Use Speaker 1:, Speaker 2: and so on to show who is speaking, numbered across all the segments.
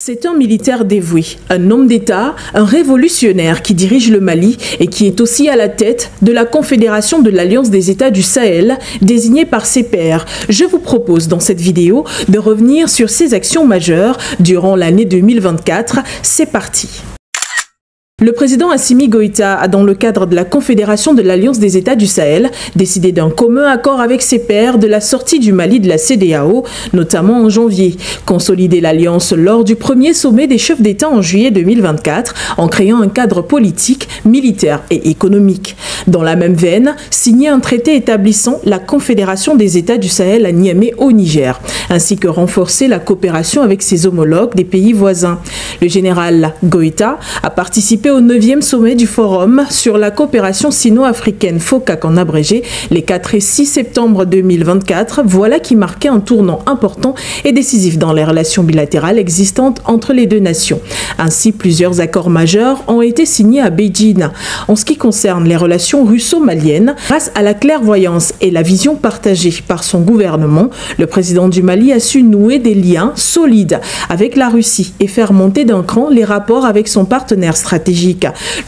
Speaker 1: C'est un militaire dévoué, un homme d'État, un révolutionnaire qui dirige le Mali et qui est aussi à la tête de la Confédération de l'Alliance des États du Sahel, désignée par ses pairs. Je vous propose dans cette vidéo de revenir sur ses actions majeures durant l'année 2024. C'est parti! Le président Assimi Goïta a, dans le cadre de la Confédération de l'Alliance des États du Sahel, décidé d'un commun accord avec ses pairs de la sortie du Mali de la CEDEAO, notamment en janvier. Consolider l'alliance lors du premier sommet des chefs d'État en juillet 2024, en créant un cadre politique, militaire et économique. Dans la même veine, signer un traité établissant la Confédération des États du Sahel à Niamey au Niger, ainsi que renforcer la coopération avec ses homologues des pays voisins. Le général Goïta a participé au 9e sommet du Forum sur la coopération sino-africaine FOCAC en abrégé les 4 et 6 septembre 2024, voilà qui marquait un tournant important et décisif dans les relations bilatérales existantes entre les deux nations. Ainsi, plusieurs accords majeurs ont été signés à Beijing. En ce qui concerne les relations russo-maliennes, grâce à la clairvoyance et la vision partagée par son gouvernement, le président du Mali a su nouer des liens solides avec la Russie et faire monter d'un cran les rapports avec son partenaire stratégique.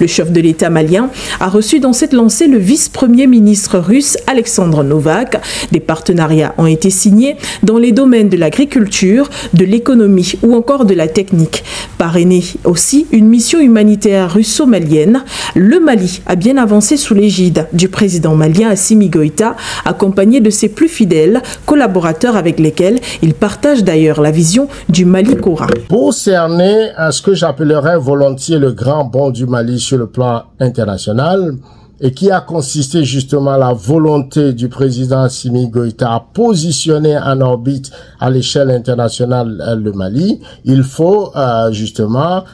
Speaker 1: Le chef de l'État malien a reçu dans cette lancée le vice-premier ministre russe Alexandre Novak. Des partenariats ont été signés dans les domaines de l'agriculture, de l'économie ou encore de la technique. Parrainer aussi une mission humanitaire russo-malienne. Le Mali a bien avancé sous l'égide du président malien Assimi Goïta, accompagné de ses plus fidèles collaborateurs avec lesquels il partage d'ailleurs la vision du Mali Cora.
Speaker 2: Pour cerner à ce que j'appellerais volontiers le grand bond du Mali sur le plan international, et qui a consisté justement à la volonté du président Assimi Goïta à positionner en orbite à l'échelle internationale le Mali, il faut justement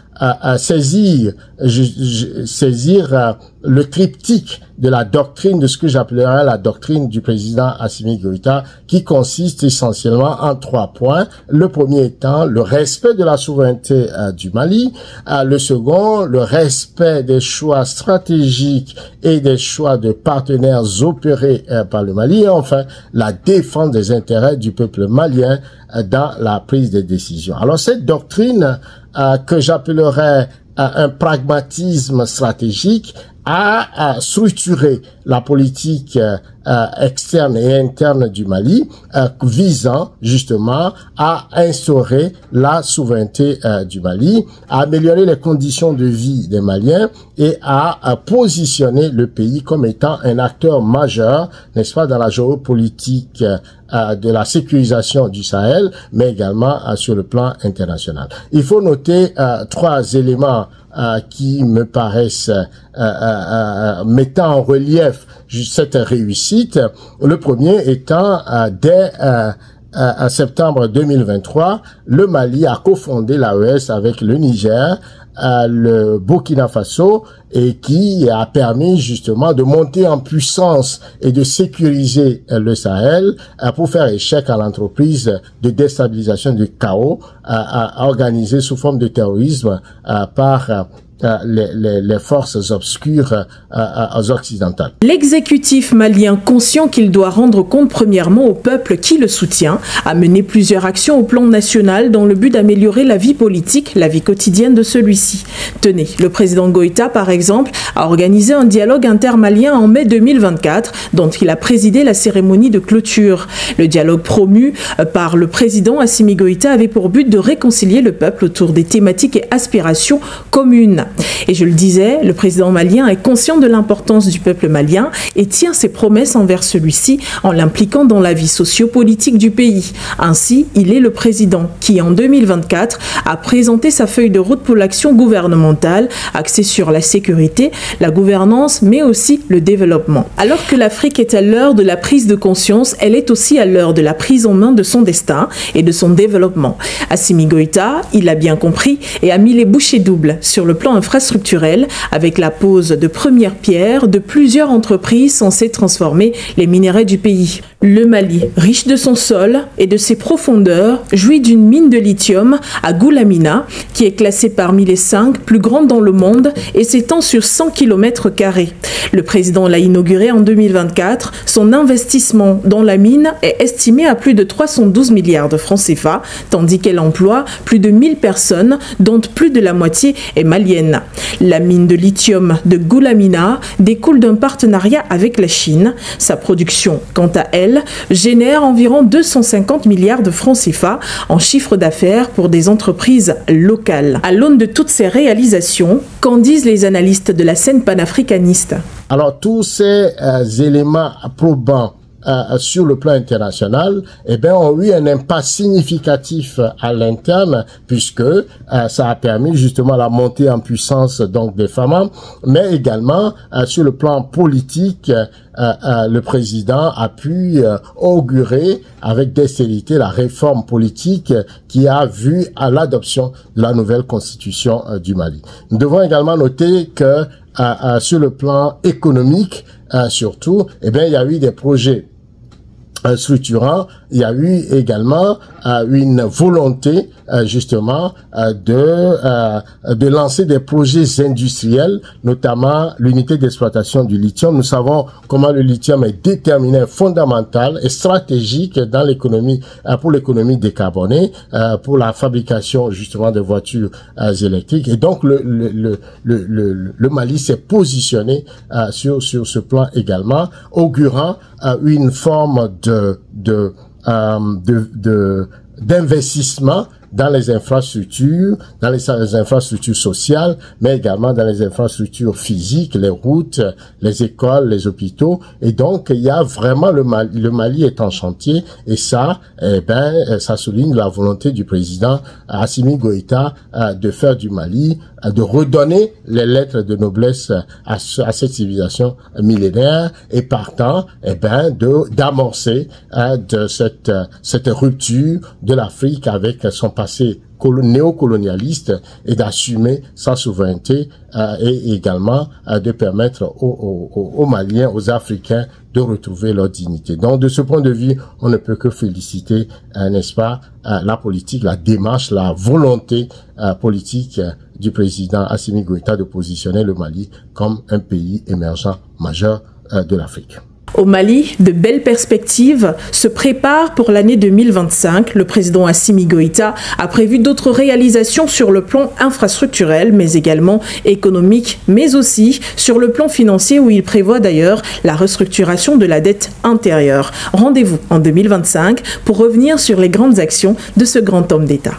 Speaker 2: saisir le triptyque de la doctrine, de ce que j'appellerais la doctrine du président Assimi Goïta, qui consiste essentiellement en 3 points. Le premier étant le respect de la souveraineté du Mali, le second, le respect des choix stratégiques et des choix de partenaires opérés par le Mali, et enfin la défense des intérêts du peuple malien dans la prise des décisions. Alors cette doctrine que j'appellerais un pragmatisme stratégique a structuré la politique externe et interne du Mali, visant justement à instaurer la souveraineté du Mali, à améliorer les conditions de vie des Maliens et à positionner le pays comme étant un acteur majeur, n'est-ce pas, dans la géopolitique de la sécurisation du Sahel, mais également sur le plan international. Il faut noter 3 éléments qui me paraissent mettant en relief cette réussite. Le premier étant dès septembre 2023, le Mali a cofondé l'AES avec le Niger, le Burkina Faso, et qui a permis justement de monter en puissance et de sécuriser le Sahel pour faire échec à l'entreprise de déstabilisation du chaos organisée sous forme de terrorisme par les forces obscures occidentales.
Speaker 1: L'exécutif malien, conscient qu'il doit rendre compte premièrement au peuple qui le soutient, a mené plusieurs actions au plan national dans le but d'améliorer la vie politique, la vie quotidienne de celui-ci. Tenez, le président Goïta, par exemple, a organisé un dialogue intermalien en mai 2024, dont il a présidé la cérémonie de clôture. Le dialogue promu par le président Assimi Goïta avait pour but de réconcilier le peuple autour des thématiques et aspirations communes. Et je le disais, le président malien est conscient de l'importance du peuple malien et tient ses promesses envers celui-ci en l'impliquant dans la vie sociopolitique du pays. Ainsi, il est le président qui, en 2024, a présenté sa feuille de route pour l'action gouvernementale axée sur la sécurité, la gouvernance, mais aussi le développement. Alors que l'Afrique est à l'heure de la prise de conscience, elle est aussi à l'heure de la prise en main de son destin et de son développement. Assimi Goïta, il l'a bien compris et a mis les bouchées doubles sur le plan infrastructurel avec la pose de premières pierres de plusieurs entreprises censées transformer les minerais du pays. Le Mali, riche de son sol et de ses profondeurs, jouit d'une mine de lithium à Goulamina qui est classée parmi les 5 plus grandes dans le monde et s'étend sur 100 km². Le président l'a inauguré en 2024. Son investissement dans la mine est estimé à plus de 312 milliards de francs CFA, tandis qu'elle emploie plus de 1000 personnes, dont plus de la moitié est malienne. La mine de lithium de Goulamina découle d'un partenariat avec la Chine. Sa production, quant à elle, génère environ 250 milliards de francs CFA en chiffre d'affaires pour des entreprises locales. À l'aune de toutes ces réalisations, qu'en disent les analystes de la scène panafricaniste?
Speaker 2: Alors, tous ces éléments probants sur le plan international, ont eu un impact significatif à l'interne, puisque ça a permis justement la montée en puissance donc des femmes, mais également sur le plan politique, le président a pu augurer avec dextérité la réforme politique qui a vu à l'adoption de la nouvelle constitution du Mali. Nous devons également noter que sur le plan économique, surtout, il y a eu des projets structurant, il y a eu également une volonté justement de lancer des projets industriels, notamment l'unité d'exploitation du lithium. Nous savons comment le lithium est déterminant, fondamental et stratégique dans l'économie, pour l'économie décarbonée, pour la fabrication justement de voitures électriques. Et donc le Mali s'est positionné sur ce plan également, augurant une forme d'investissement dans les infrastructures sociales, mais également dans les infrastructures physiques, les routes, les écoles, les hôpitaux. Et donc, il y a vraiment le Mali est en chantier, et ça, ça souligne la volonté du président Assimi Goïta de faire du Mali, de redonner les lettres de noblesse à cette civilisation millénaire, et partant, d'amorcer de cette rupture de l'Afrique avec son passé néocolonialiste, et d'assumer sa souveraineté et également de permettre aux Maliens, aux Africains de retrouver leur dignité. Donc de ce point de vue, on ne peut que féliciter, n'est-ce pas, la politique, la démarche, la volonté politique du président Assimi Goïta de positionner le Mali comme un pays émergent majeur de l'Afrique.
Speaker 1: Au Mali, de belles perspectives se préparent pour l'année 2025. Le président Assimi Goïta a prévu d'autres réalisations sur le plan infrastructurel, mais également économique, mais aussi sur le plan financier, où il prévoit d'ailleurs la restructuration de la dette intérieure. Rendez-vous en 2025 pour revenir sur les grandes actions de ce grand homme d'État.